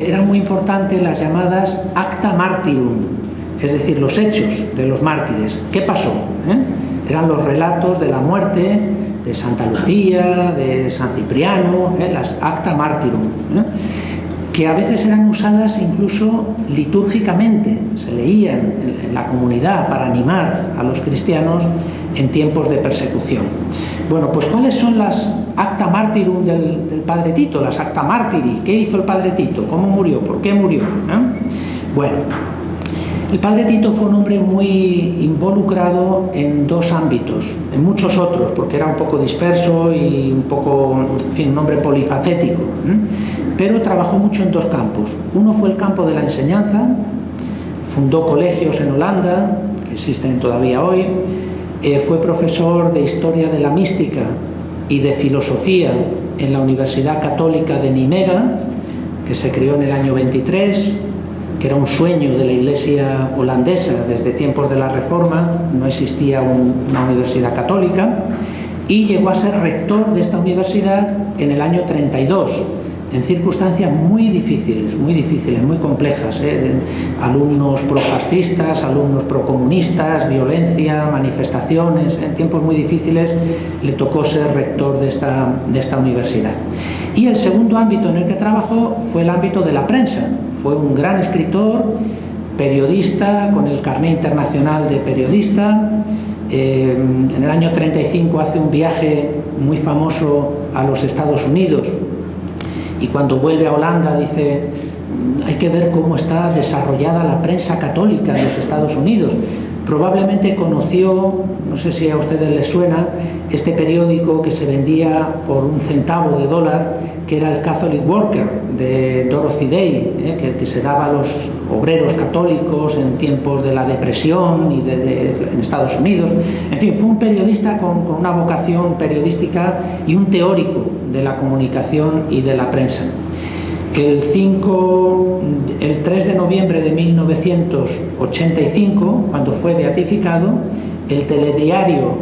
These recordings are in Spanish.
Eran muy importantes las llamadas acta martyrum, es decir, los hechos de los mártires. ¿Qué pasó? Eran los relatos de la muerte de Santa Lucía, de San Cipriano, las acta martyrum, que a veces eran usadas incluso litúrgicamente, se leían en la comunidad para animar a los cristianos en tiempos de persecución. Bueno, pues ¿cuáles son las acta martyrum del padre Tito, las acta martyri? ¿Qué hizo el padre Tito? ¿Cómo murió? ¿Por qué murió? Bueno, el padre Tito fue un hombre muy involucrado en dos ámbitos, en muchos otros, porque era un poco disperso y un poco, en fin, un hombre polifacético, pero trabajó mucho en dos campos. Uno fue el campo de la enseñanza, fundó colegios en Holanda, que existen todavía hoy, fue profesor de Historia de la Mística y de Filosofía en la Universidad Católica de Nimega, que se creó en el año 23, que era un sueño de la Iglesia holandesa. Desde tiempos de la Reforma no existía una universidad católica, y llegó a ser rector de esta universidad en el año 32, en circunstancias muy difíciles, muy complejas, alumnos profascistas, alumnos procomunistas, violencia, manifestaciones, en tiempos muy difíciles le tocó ser rector de esta universidad. Y el segundo ámbito en el que trabajó fue el ámbito de la prensa. Fue un gran escritor, periodista, con el carné internacional de periodista. En el año 35 hace un viaje muy famoso a los Estados Unidos, y cuando vuelve a Holanda dice: hay que ver cómo está desarrollada la prensa católica en los Estados Unidos. Probablemente conoció, no sé si a ustedes les suena, este periódico que se vendía por $0.01, que era el Catholic Worker de Dorothy Day, que se daba a los obreros católicos en tiempos de la depresión y en Estados Unidos. En fin, fue un periodista con una vocación periodística y un teórico de la comunicación y de la prensa. El 3 de noviembre de 1985, cuando fue beatificado, el telediario,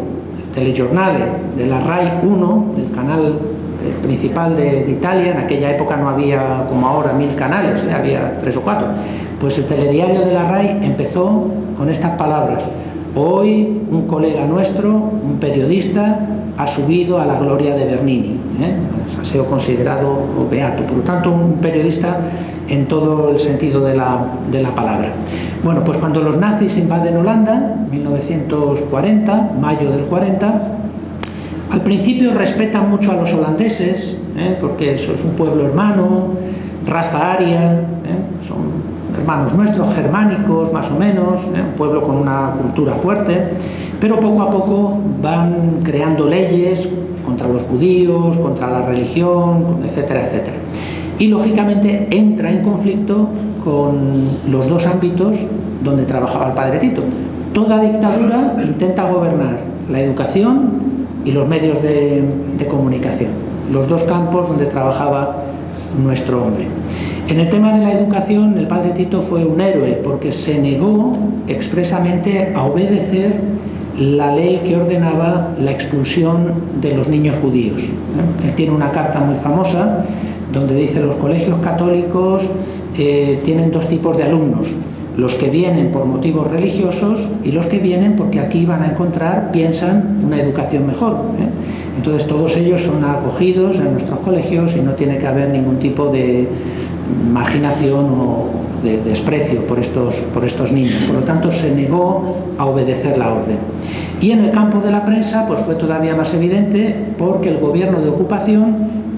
el telejornale de la RAI 1, del canal principal de Italia, en aquella época no había como ahora 1000 canales, había 3 o 4, pues el telediario de la RAI empezó con estas palabras: hoy un colega nuestro, un periodista, ha subido a la gloria de Bernini, ha sido considerado beato, por lo tanto un periodista en todo el sentido de la palabra. Bueno, pues cuando los nazis invaden Holanda, 1940, mayo del 40, al principio respetan mucho a los holandeses, porque eso es un pueblo hermano, raza aria, son hermanos nuestros, germánicos más o menos, un pueblo con una cultura fuerte, pero poco a poco van creando leyes contra los judíos, contra la religión, etcétera, etcétera. Y lógicamente entra en conflicto con los dos ámbitos donde trabajaba el padre Tito. Toda dictadura intenta gobernar la educación y los medios de comunicación, los dos campos donde trabajaba nuestro hombre. En el tema de la educación, el padre Tito fue un héroe porque se negó expresamente a obedecer la ley que ordenaba la expulsión de los niños judíos. Él tiene una carta muy famosa donde dice: los colegios católicos tienen dos tipos de alumnos, los que vienen por motivos religiosos y los que vienen porque aquí van a encontrar, piensan, una educación mejor. Entonces todos ellos son acogidos en nuestros colegios y no tiene que haber ningún tipo de marginación o de desprecio por estos niños. Por lo tanto, se negó a obedecer la orden. Y en el campo de la prensa pues fue todavía más evidente, porque el gobierno de ocupación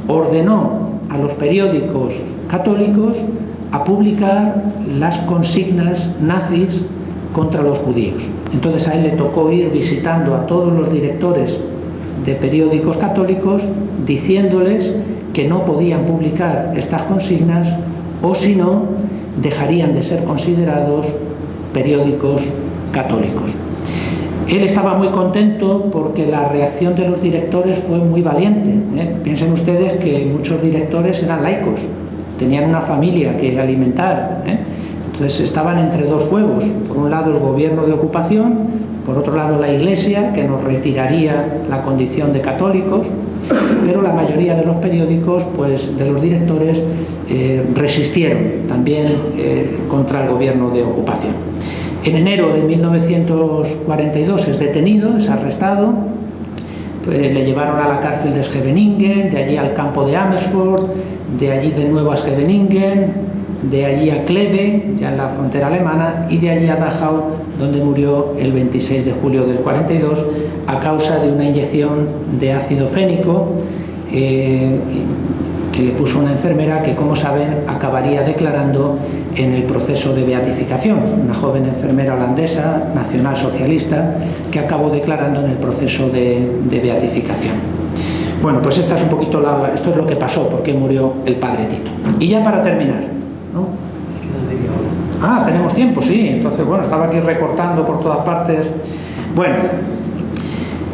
ordenó a los periódicos católicos a publicar las consignas nazis contra los judíos. Entonces a él le tocó ir visitando a todos los directores de periódicos católicos diciéndoles que no podían publicar estas consignas, o si no, dejarían de ser considerados periódicos católicos. Él estaba muy contento porque la reacción de los directores fue muy valiente. Piensen ustedes que muchos directores eran laicos, tenían una familia que alimentar. Entonces estaban entre dos fuegos, por un lado el gobierno de ocupación, por otro lado la Iglesia, que nos retiraría la condición de católicos, pero la mayoría de los periódicos, pues de los directores, resistieron también contra el gobierno de ocupación. En enero de 1942 es detenido, es arrestado, le llevaron a la cárcel de Scheveningen, de allí al campo de Amersfoort, de allí de nuevo a Scheveningen, de allí a Kleve, ya en la frontera alemana, y de allí a Dachau, donde murió el 26 de julio del 42 a causa de una inyección de ácido fénico que le puso una enfermera que, como saben, acabaría declarando en el proceso de beatificación, una joven enfermera holandesa, nacionalsocialista, que acabó declarando en el proceso de beatificación. Bueno, pues esta es un poquito esto es lo que pasó, por qué murió el padre Tito. Y ya para terminar, ¿no? Ah, tenemos tiempo, sí. Entonces, bueno, estaba aquí recortando por todas partes. Bueno,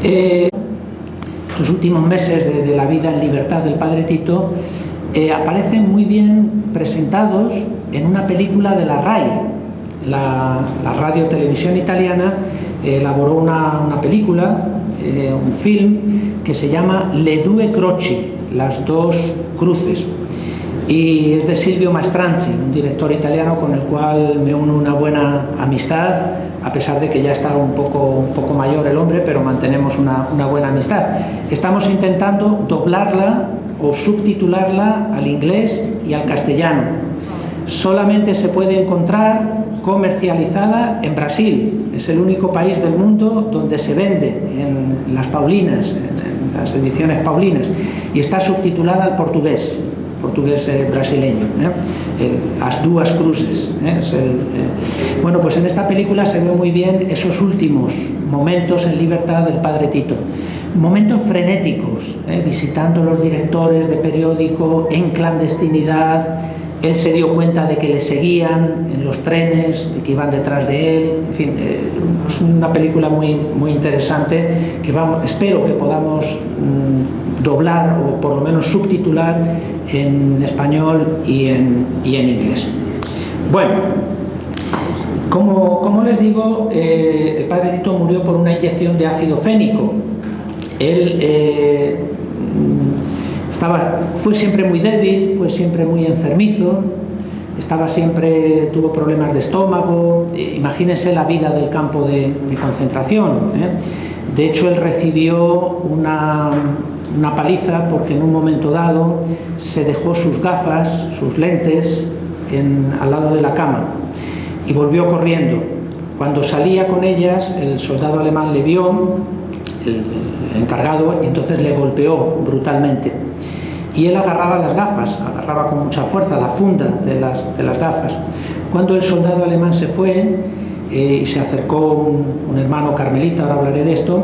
estos últimos meses de la vida en libertad del padre Tito aparecen muy bien presentados en una película de la RAI. La radio-televisión italiana elaboró una película, un film, que se llama Le due croci, las dos cruces. Y es de Silvio Mastranzi, un director italiano con el cual me uno una buena amistad, a pesar de que ya está un poco mayor el hombre, pero mantenemos una buena amistad. Estamos intentando doblarla o subtitularla al inglés y al castellano. Solamente se puede encontrar comercializada en Brasil. Es el único país del mundo donde se vende en las Paulinas, en las ediciones Paulinas, y está subtitulada al portugués brasileño, As duas cruces. Bueno, pues en esta película se ve muy bien esos últimos momentos en libertad del padre Tito, momentos frenéticos, visitando los directores de periódico en clandestinidad. Él se dio cuenta de que le seguían en los trenes, de que iban detrás de él. En fin, es una película muy interesante que espero que podamos doblar o por lo menos subtitular en español y en inglés. Bueno, como les digo, el padre Tito murió por una inyección de ácido fénico. Él fue siempre muy débil, fue siempre muy enfermizo, tuvo problemas de estómago. Imagínense la vida del campo de concentración. De hecho, él recibió una paliza porque en un momento dado se dejó sus gafas, sus lentes, al lado de la cama y volvió corriendo. Cuando salía con ellas, el soldado alemán le vio, el encargado, y entonces le golpeó brutalmente. Y él agarraba las gafas, agarraba con mucha fuerza la funda de las gafas. Cuando el soldado alemán se fue y se acercó un hermano carmelita, ahora hablaré de esto,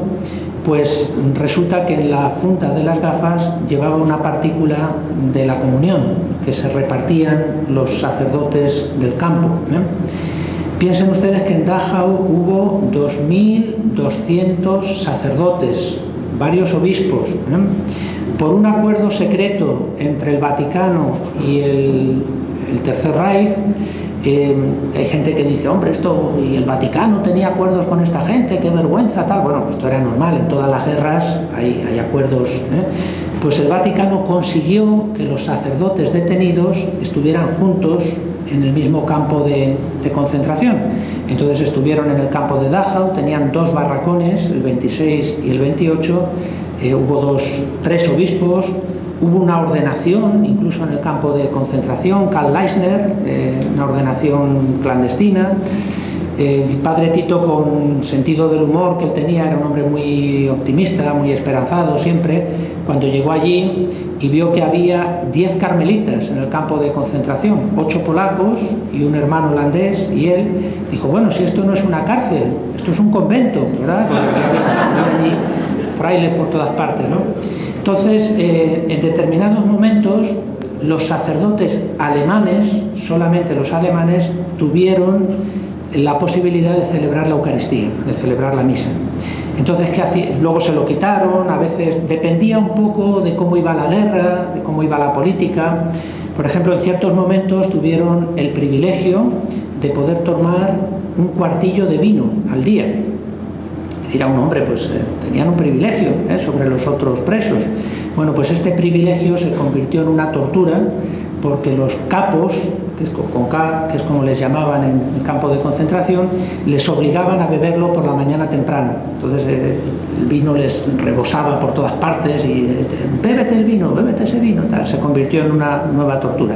pues resulta que en la funda de las gafas llevaba una partícula de la comunión que se repartían los sacerdotes del campo. Piensen ustedes que en Dachau hubo 2.200 sacerdotes, varios obispos. Por un acuerdo secreto entre el Vaticano y el Tercer Reich, hay gente que dice, hombre, y el Vaticano tenía acuerdos con esta gente, qué vergüenza, tal. Bueno, pues esto era normal, en todas las guerras hay acuerdos. Pues el Vaticano consiguió que los sacerdotes detenidos estuvieran juntos en el mismo campo de concentración. Entonces estuvieron en el campo de Dachau, tenían dos barracones, el 26 y el 28, hubo tres obispos, hubo una ordenación incluso en el campo de concentración, Karl Leisner, una ordenación clandestina. El padre Tito, con sentido del humor que él tenía, era un hombre muy optimista, muy esperanzado siempre. Cuando llegó allí y vio que había 10 carmelitas en el campo de concentración, 8 polacos y un hermano holandés, y él dijo, bueno, si esto no es una cárcel, esto es un convento, ¿verdad? Había allí frailes por todas partes, ¿no? Entonces, en determinados momentos, los sacerdotes alemanes, solamente los alemanes, tuvieron la posibilidad de celebrar la Eucaristía, de celebrar la misa. Entonces, ¿qué hacía? Luego se lo quitaron, a veces dependía un poco de cómo iba la guerra, de cómo iba la política, Por ejemplo, en ciertos momentos tuvieron el privilegio de poder tomar un cuartillo de vino al día. Era un hombre, pues tenían un privilegio sobre los otros presos. Bueno, pues este privilegio se convirtió en una tortura porque los capos, que es con K, que es como les llamaban en el campo de concentración, les obligaban a beberlo por la mañana temprano. Entonces el vino les rebosaba por todas partes y bébete el vino, bébete ese vino, tal. Se convirtió en una nueva tortura.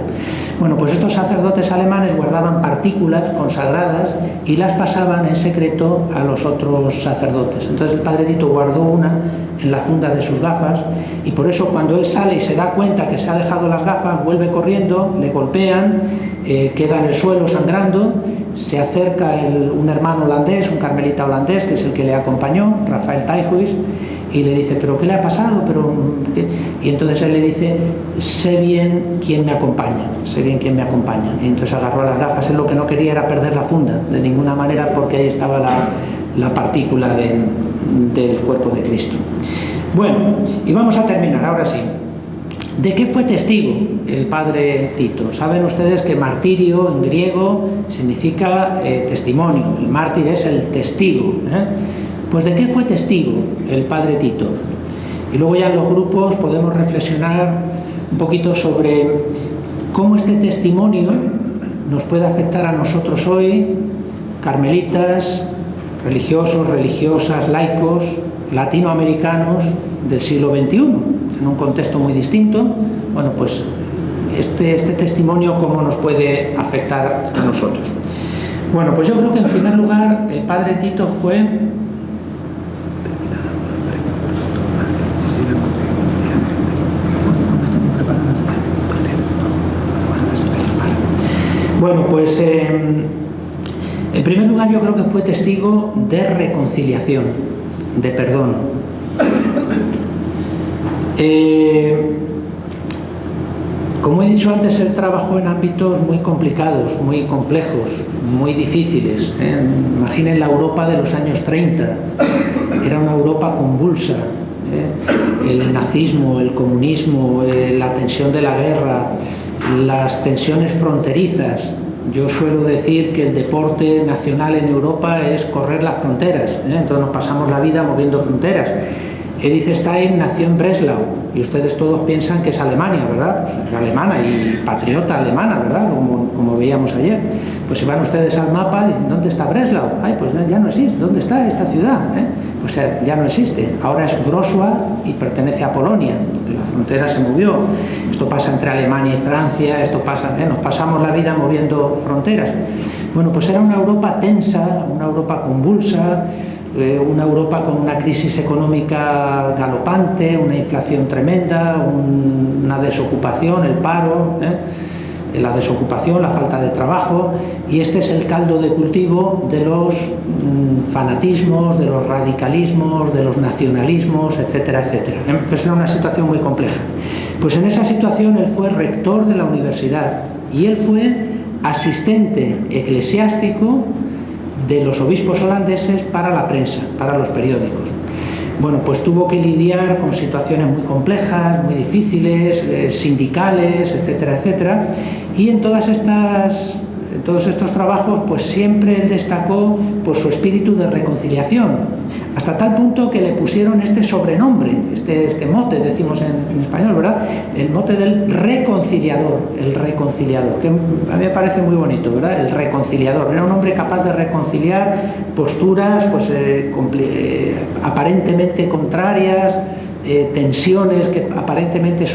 Bueno, pues estos sacerdotes alemanes guardaban partículas consagradas y las pasaban en secreto a los otros sacerdotes. Entonces el padre Tito guardó una en la funda de sus gafas y por eso cuando él sale y se da cuenta que se ha dejado las gafas, vuelve corriendo, le golpean, queda en el suelo sangrando, se acerca un hermano holandés, un carmelita holandés, que es el que le acompañó, Rafael Teijuis, y le dice, ¿pero qué le ha pasado? Y entonces él le dice, sé bien quién me acompaña, sé bien quién me acompaña. Y entonces agarró las gafas. Él lo que no quería era perder la funda, de ninguna manera, porque ahí estaba la partícula del cuerpo de Cristo. Bueno, y vamos a terminar, ahora sí. ¿De qué fue testigo el padre Tito? Saben ustedes que martirio en griego significa testimonio, el mártir es el testigo, Pues ¿de qué fue testigo el padre Tito? Y luego ya en los grupos podemos reflexionar un poquito sobre cómo este testimonio nos puede afectar a nosotros hoy, carmelitas, religiosos, religiosas, laicos, latinoamericanos del siglo XXI, en un contexto muy distinto. Bueno, pues este testimonio cómo nos puede afectar a nosotros. Bueno, pues yo creo que en primer lugar el padre Tito fue bueno, pues en primer lugar yo creo que fue testigo de reconciliación, de perdón. Como he dicho antes, él trabajó en ámbitos muy complicados, muy complejos, muy difíciles. Imaginen la Europa de los años 30, era una Europa convulsa. El nazismo, el comunismo, la tensión de la guerra, las tensiones fronterizas. Yo suelo decir que el deporte nacional en Europa es correr las fronteras, entonces nos pasamos la vida moviendo fronteras. Edith Stein nació en Breslau y ustedes todos piensan que es Alemania, ¿verdad? Pues es alemana y patriota alemana, ¿verdad? Como veíamos ayer. Pues si van ustedes al mapa, dicen, ¿dónde está Breslau? Ay, pues ya no existe. ¿Dónde está esta ciudad? Pues ya no existe. Ahora es Wrocław y pertenece a Polonia, porque la frontera se movió. Esto pasa entre Alemania y Francia, esto pasa, nos pasamos la vida moviendo fronteras. Bueno, pues era una Europa tensa, una Europa convulsa, una Europa con una crisis económica galopante, una inflación tremenda, una desocupación, el paro, la desocupación, la falta de trabajo, y este es el caldo de cultivo de los fanatismos, de los radicalismos, de los nacionalismos, etcétera, etcétera. Entonces era una situación muy compleja. Pues en esa situación él fue rector de la universidad y él fue asistente eclesiástico de los obispos holandeses para la prensa, para los periódicos. Bueno, pues tuvo que lidiar con situaciones muy complejas, muy difíciles, sindicales, etcétera, etcétera, y en todos estos trabajos pues siempre él destacó por su espíritu de reconciliación, hasta tal punto que le pusieron este sobrenombre, este mote, decimos en español, ¿verdad? El mote del reconciliador, que a mí me parece muy bonito, ¿verdad? El reconciliador, era un hombre capaz de reconciliar posturas pues, aparentemente contrarias, tensiones que aparentemente son